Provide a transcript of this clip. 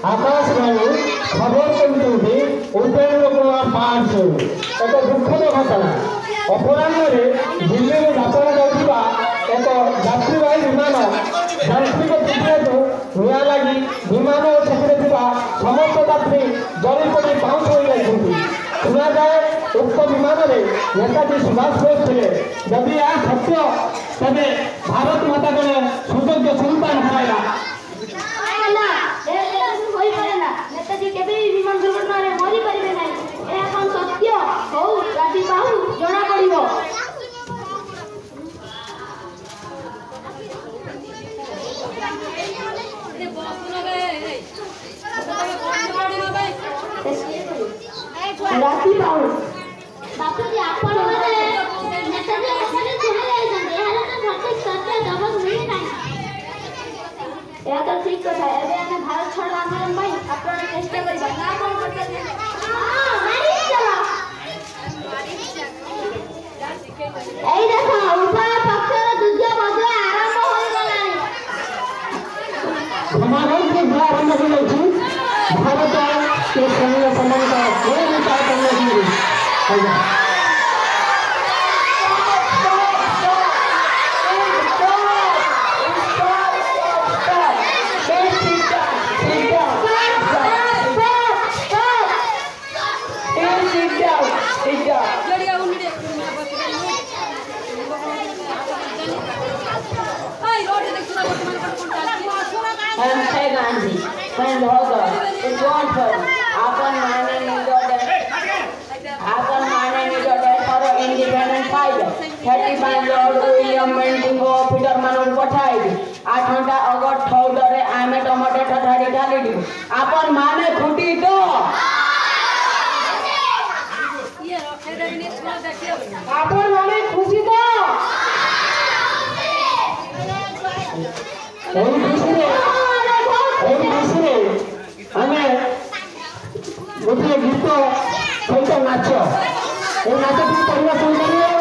आकाशवाणी खबर करते उपेन्द्र कुमार पार्श्व एक दुखद घटना अपराह दिल्ली में जात्रा जाऊा एक यात्रीवाही विमान यांत्रिक त्रुटि निआ लगी विमान और समस्त यात्री जली पड़ी पाउच हो शुणा जाए उक्त विमान में नेताजी सुभाष बोस थे जदि यह सत्य तेरे भारत माता को सुयोग्य सन्तान हराइला नेताजी केबे विमान दुर्घटना रे मरि परिबे नै ए कोन सत्य हो राति पाहु जना पड़िबो राति पाहु बापूजी आपण माने नेताजी अपने सुने जाइछन एहाला तो सत्य सत्य दबक मिले नै या तो ठीक कथा एबे ଆମେ भारत छोड़ आंदोलन भाई अपन चेष्टा करबा ना कोन करते हां मारी चलो एई देखो उभय पक्षर युद्ध मध्य आरंभ होई गलानी हमारे के आरंभ हो गई भारत के सैन्य सम्मान का कोई विचार करने की friend holder it won't hurt अपन माने निजो death for independent fighter 35 Lord William Bentingo Peter मानव पठाइबी 8 घंटा अगर ठौडरे आमे टमाटर ठठाडी ढाली दी अपन माने खुटी तो अपन माने खुशी तो हमें गोटे गीत सहित नाच नाच परिवेशन करिए।